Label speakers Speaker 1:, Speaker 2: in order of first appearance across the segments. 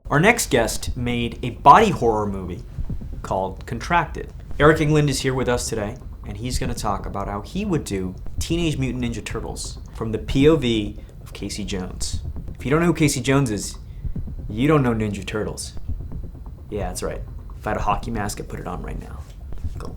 Speaker 1: Our next guest made a body horror movie called Contracted. Eric England is here with us today, and he's going to talk about how he would do Teenage Mutant Ninja Turtles from the POV of Casey Jones. If you don't know who Casey Jones is, you don't know Ninja Turtles. Yeah, that's right. If I had a hockey mask, I'd put it on right now. Go.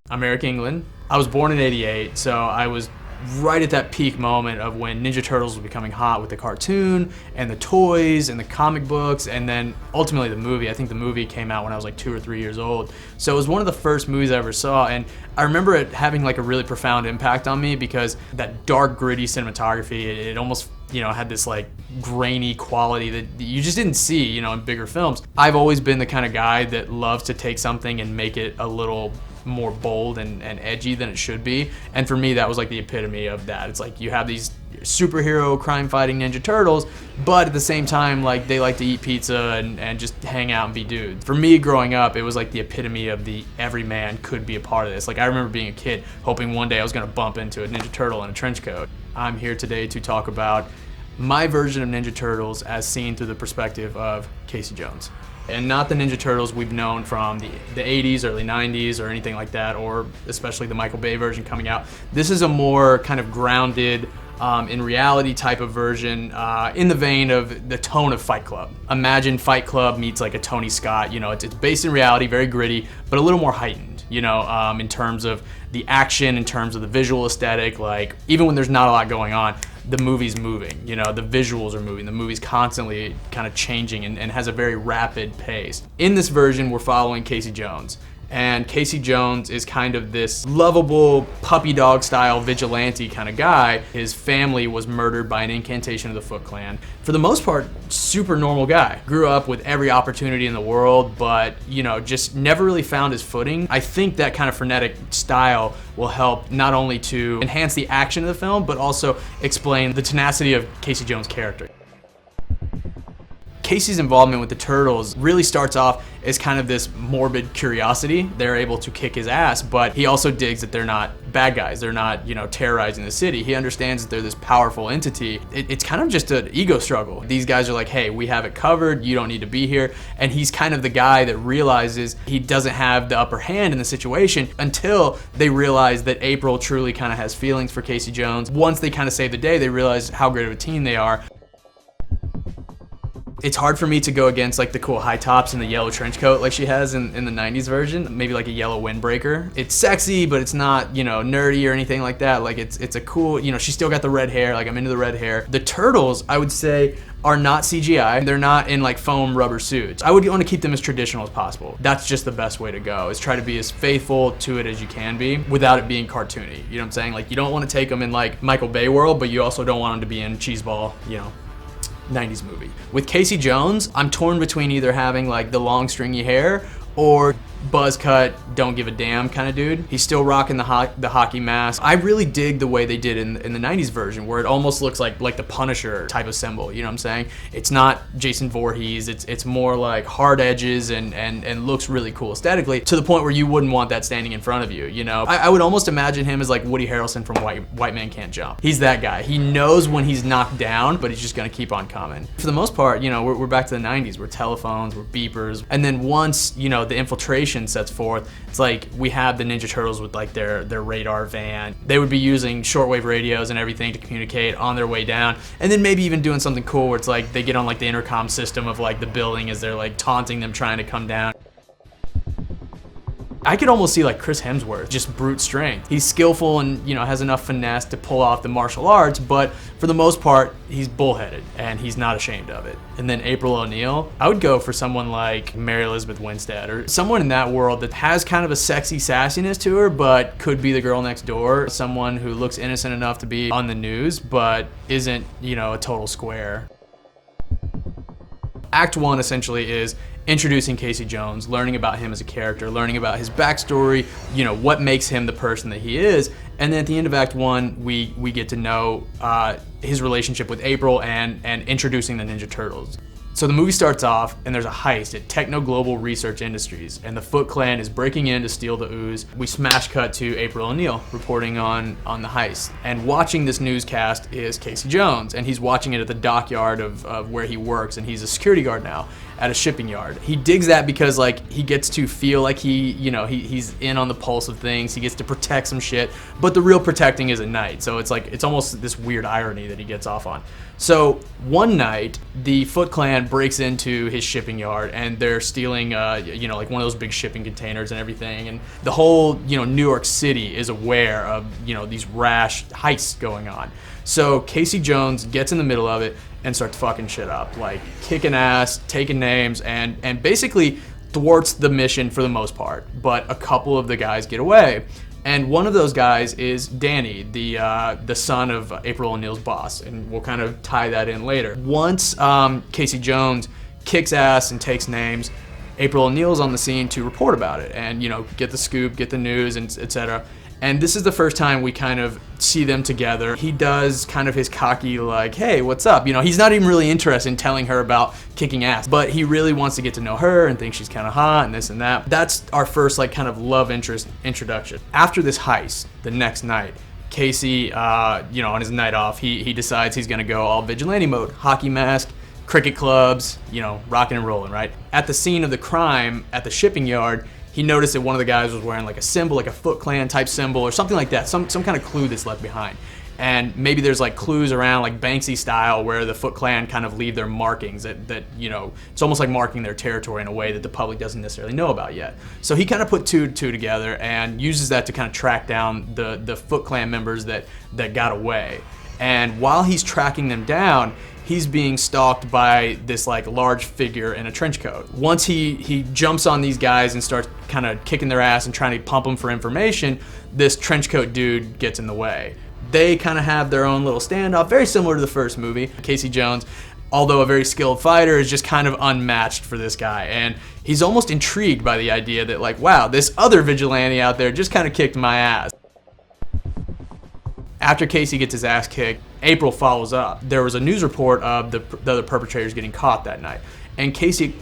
Speaker 2: I'm Eric England. I was born in '88, so I was right at that peak moment of when Ninja Turtles was becoming hot with the cartoon and the toys and the comic books, and then ultimately the movie. I think the movie came out when I was like 2 or 3 years old. So it was one of the first movies I ever saw, and I remember it having like a really profound impact on me because that dark, gritty cinematography, it almost, had this like grainy quality that you just didn't see, in bigger films. I've always been the kind of guy that loves to take something and make it a little more bold and edgy than it should be, and for me that was like the epitome of that. It's like you have these superhero crime fighting Ninja Turtles, but at the same time like they like to eat pizza and just hang out and be dudes. For me growing up, it was like the epitome of the every man could be a part of this. Like I remember being a kid hoping one day I was going to bump into a Ninja Turtle in a trench coat. I'm here today to talk about my version of Ninja Turtles as seen through the perspective of Casey Jones. And not the Ninja Turtles we've known from the 80s, early 90s, or anything like that, or especially the Michael Bay version coming out. This is a more kind of grounded, in reality type of version, in the vein of the tone of Fight Club. Imagine Fight Club meets like a Tony Scott. It's based in reality, very gritty, but a little more heightened, in terms of the action, in terms of the visual aesthetic. Like, even when there's not a lot going on, the movie's moving, the visuals are moving, the movie's constantly kind of changing and has a very rapid pace. In this version, we're following Casey Jones. And Casey Jones is kind of this lovable puppy dog style vigilante kind of guy. His family was murdered by an incantation of the Foot Clan. For the most part, super normal guy. Grew up with every opportunity in the world, but just never really found his footing. I think that kind of frenetic style will help not only to enhance the action of the film, but also explain the tenacity of Casey Jones' character. Casey's involvement with the Turtles really starts off as kind of this morbid curiosity. They're able to kick his ass, but he also digs that they're not bad guys. They're not, terrorizing the city. He understands that they're this powerful entity. It's kind of just an ego struggle. These guys are like, hey, we have it covered. You don't need to be here. And he's kind of the guy that realizes he doesn't have the upper hand in the situation until they realize that April truly kind of has feelings for Casey Jones. Once they kind of save the day, they realize how great of a team they are. It's hard for me to go against like the cool high tops and the yellow trench coat like she has in the 90s version. Maybe like a yellow windbreaker. It's sexy, but it's not, nerdy or anything like that. Like it's a cool, she's still got the red hair. Like I'm into the red hair. The Turtles, I would say, are not CGI. They're not in like foam rubber suits. I would want to keep them as traditional as possible. That's just the best way to go, is try to be as faithful to it as you can be without it being cartoony. You know what I'm saying? Like you don't want to take them in like Michael Bay world, but you also don't want them to be in cheeseball, 90s movie. With Casey Jones, I'm torn between either having like the long stringy hair or buzz cut, don't give a damn kind of dude. He's still rocking the hockey mask. I really dig the way they did in the 90s version, where it almost looks like the Punisher type of symbol, you know what I'm saying? It's not Jason Voorhees, it's more like hard edges and looks really cool aesthetically, to the point where you wouldn't want that standing in front of you, I would almost imagine him as like Woody Harrelson from White Man Can't Jump. He's that guy. He knows when he's knocked down, but he's just gonna keep on coming. For the most part, we're back to the 90s. We're telephones, we're beepers, and then once, the infiltration sets forth, it's like we have the Ninja Turtles with like their radar van. They would be using shortwave radios and everything to communicate on their way down, and then maybe even doing something cool where it's like they get on like the intercom system of like the building as they're like taunting them trying to come down. I could almost see like Chris Hemsworth, just brute strength. He's skillful and has enough finesse to pull off the martial arts, but for the most part, he's bullheaded and he's not ashamed of it. And then April O'Neil, I would go for someone like Mary Elizabeth Winstead, or someone in that world that has kind of a sexy sassiness to her, but could be the girl next door. Someone who looks innocent enough to be on the news, but isn't, a total square. Act 1 essentially is introducing Casey Jones, learning about him as a character, learning about his backstory, what makes him the person that he is. And then at the end of Act 1, we get to know his relationship with April and introducing the Ninja Turtles. So the movie starts off, and there's a heist at Techno Global Research Industries, and the Foot Clan is breaking in to steal the ooze. We smash cut to April O'Neil reporting on the heist. And watching this newscast is Casey Jones, and he's watching it at the dockyard of where he works, and he's a security guard now at a shipping yard. He digs that because like he gets to feel like he's in on the pulse of things. He gets to protect some shit, but the real protecting is at night. So it's almost this weird irony that he gets off on. So one night, the Foot Clan breaks into his shipping yard, and they're stealing, like one of those big shipping containers and everything. And the whole, New York City is aware of, these rash heists going on. So Casey Jones gets in the middle of it and starts fucking shit up, like kicking ass, taking names, and basically thwarts the mission for the most part. But a couple of the guys get away. And one of those guys is Danny, the son of April O'Neil's boss, and we'll kind of tie that in later. Once Casey Jones kicks ass and takes names, April O'Neil's on the scene to report about it and get the scoop, get the news, and etc. And this is the first time we kind of see them together. He does kind of his cocky like, hey, what's up? He's not even really interested in telling her about kicking ass, but he really wants to get to know her and thinks she's kind of hot and this and that. That's our first like kind of love interest introduction. After this heist, the next night, Casey, on his night off, he decides he's gonna go all vigilante mode, hockey mask, cricket clubs, rocking and rolling, right? At the scene of the crime at the shipping yard, he noticed that one of the guys was wearing like a symbol, like a Foot Clan type symbol or something like that, some kind of clue that's left behind. And maybe there's like clues around like Banksy style where the Foot Clan kind of leave their markings that it's almost like marking their territory in a way that the public doesn't necessarily know about yet. So he kind of put two together and uses that to kind of track down the Foot Clan members that got away. And while he's tracking them down, he's being stalked by this like large figure in a trench coat. Once he jumps on these guys and starts kind of kicking their ass and trying to pump them for information, this trench coat dude gets in the way. They kind of have their own little standoff, very similar to the first movie. Casey Jones, although a very skilled fighter, is just kind of unmatched for this guy. And he's almost intrigued by the idea that like, wow, this other vigilante out there just kind of kicked my ass. After Casey gets his ass kicked, April follows up. There was a news report of the other perpetrators getting caught that night. And Casey,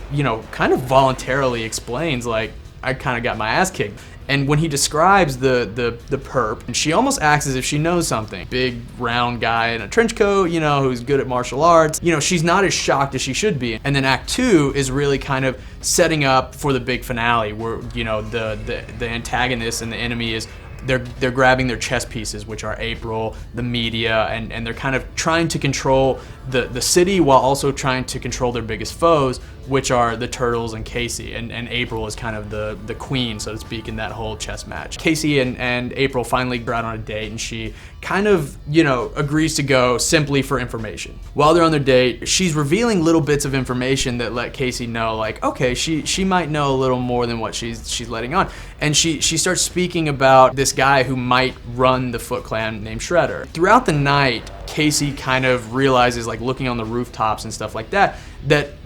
Speaker 2: kind of voluntarily explains, like, I kind of got my ass kicked. And when he describes the perp, and she almost acts as if she knows something. Big, round guy in a trench coat, who's good at martial arts. She's not as shocked as she should be. And then Act 2 is really kind of setting up for the big finale where, the antagonist and the enemy is they're grabbing their chess pieces, which are April, the media, and they're kind of trying to control the city while also trying to control their biggest foes, which are the Turtles and Casey. And April is kind of the queen, so to speak, in that whole chess match. Casey and April finally go out on a date, and she kind of, agrees to go simply for information. While they're on their date, she's revealing little bits of information that let Casey know, like, okay, she might know a little more than what she's letting on. And she starts speaking about this guy who might run the Foot Clan named Shredder. Throughout the night, Casey kind of realizes, like looking on the rooftops and stuff like that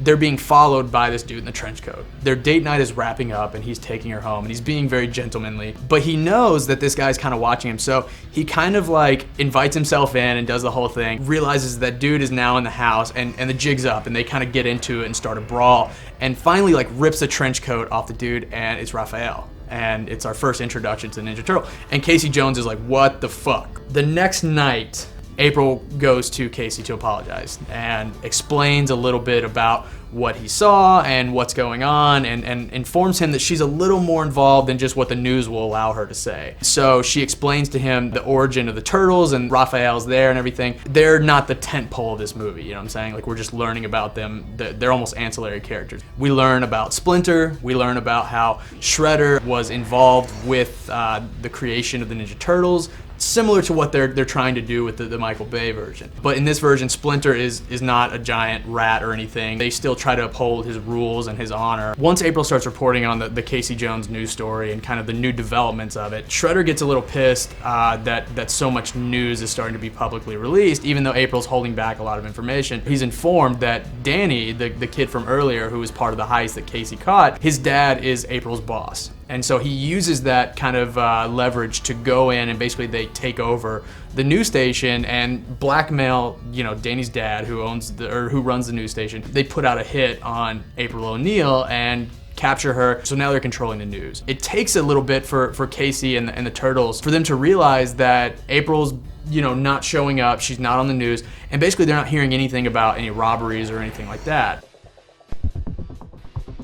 Speaker 2: they're being followed by this dude in the trench coat. Their date night is wrapping up and he's taking her home and he's being very gentlemanly, but he knows that this guy's kind of watching him, so he kind of like invites himself in and does the whole thing, realizes that dude is now in the house, and the jig's up and they kind of get into it and start a brawl, and finally like rips the trench coat off the dude, and it's Raphael. And it's our first introduction to the Ninja Turtle. And Casey Jones is like, what the fuck? The next night, April goes to Casey to apologize and explains a little bit about what he saw and what's going on, and informs him that she's a little more involved than just what the news will allow her to say. So she explains to him the origin of the Turtles, and Raphael's there and everything. They're not the tent pole of this movie, you know what I'm saying? Like, we're just learning about them. They're almost ancillary characters. We learn about Splinter. We learn about how Shredder was involved with the creation of the Ninja Turtles, similar to what they're trying to do with the Michael Bay version. But in this version, Splinter is not a giant rat or anything. They still try to uphold his rules and his honor. Once April starts reporting on the Casey Jones news story and kind of the new developments of it, Shredder gets a little pissed that so much news is starting to be publicly released, even though April's holding back a lot of information. He's informed that Danny, the kid from earlier who was part of the heist that Casey caught, his dad is April's boss. And so he uses that kind of leverage to go in, and basically they take over the news station and blackmail, Danny's dad, who runs the news station. They put out a hit on April O'Neil and capture her. So now they're controlling the news. It takes a little bit for Casey and the Turtles for them to realize that April's not showing up. She's not on the news, and basically they're not hearing anything about any robberies or anything like that.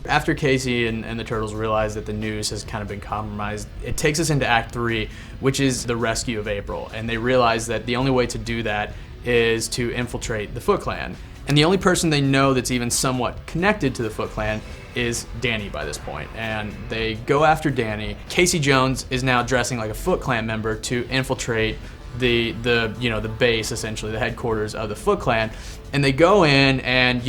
Speaker 2: After Casey and the Turtles realize that the news has kind of been compromised, it takes us into Act 3, which is the rescue of April. And they realize that the only way to do that is to infiltrate the Foot Clan. And the only person they know that's even somewhat connected to the Foot Clan is Danny by this point. And they go after Danny. Casey Jones is now dressing like a Foot Clan member to infiltrate the base, essentially the headquarters of the Foot Clan. And they go in, and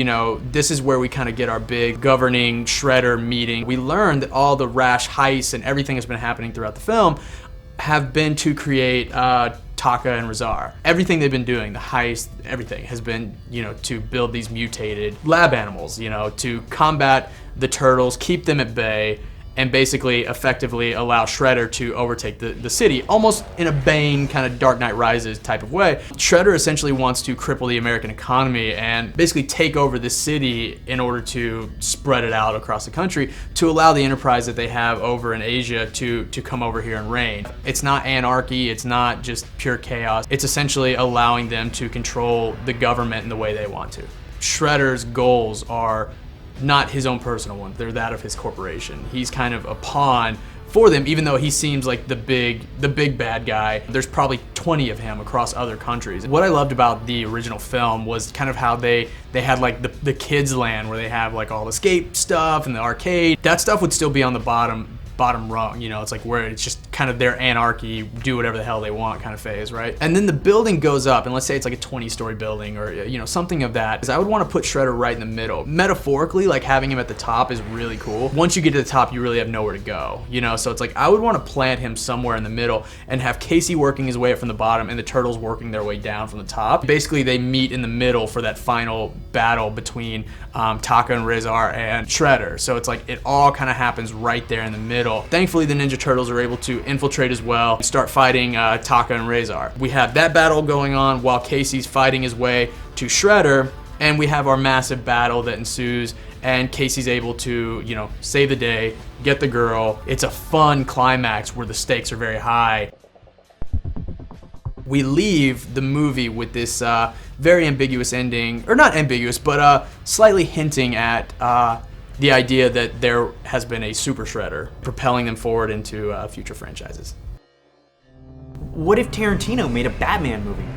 Speaker 2: this is where we kind of get our big governing Shredder meeting. We learn that all the rash heists and everything that's been happening throughout the film have been to create Taka and Razar. Everything they've been doing, the heist, everything has been, to build these mutated lab animals, to combat the Turtles, keep them at bay, and basically effectively allow Shredder to overtake the city, almost in a Bane kind of Dark Knight Rises type of way. Shredder essentially wants to cripple the American economy and basically take over the city in order to spread it out across the country to allow the enterprise that they have over in Asia to come over here and reign. It's not anarchy, it's not just pure chaos, it's essentially allowing them to control the government in the way they want to. Shredder's goals are not his own personal ones, they're that of his corporation. He's kind of a pawn for them, even though he seems like the big bad guy. There's probably 20 of him across other countries. What I loved about the original film was kind of how they had like the kids land, where they have like all the skate stuff and the arcade. That stuff would still be on the bottom rung, it's like where it's just kind of their anarchy, do whatever the hell they want kind of phase, right? And then the building goes up, and let's say it's like a 20-story building or something of that. Because I would want to put Shredder right in the middle. Metaphorically, like having him at the top is really cool. Once you get to the top, you really have nowhere to go, so it's like I would want to plant him somewhere in the middle and have Casey working his way up from the bottom and the Turtles working their way down from the top. Basically, they meet in the middle for that final battle between Taka and Razar and Shredder. So it's like it all kind of happens right there in the middle. Thankfully, the Ninja Turtles are able to infiltrate as well and start fighting Taka and Razar. We have that battle going on while Casey's fighting his way to Shredder, and we have our massive battle that ensues, and Casey's able to, save the day, get the girl. It's a fun climax where the stakes are very high. We leave the movie with this very ambiguous ending, or not ambiguous, but slightly hinting at the idea that there has been a super Shredder propelling them forward into future franchises.
Speaker 1: What if Tarantino made a Batman movie?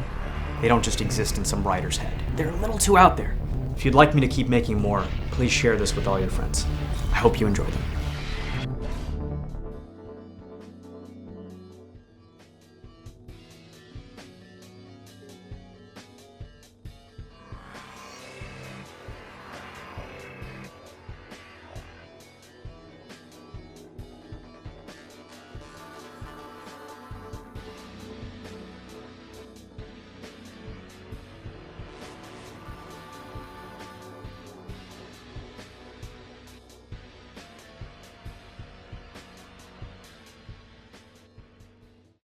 Speaker 1: They don't just exist in some writer's head. They're a little too out there. If you'd like me to keep making more, please share this with all your friends. I hope you enjoy them.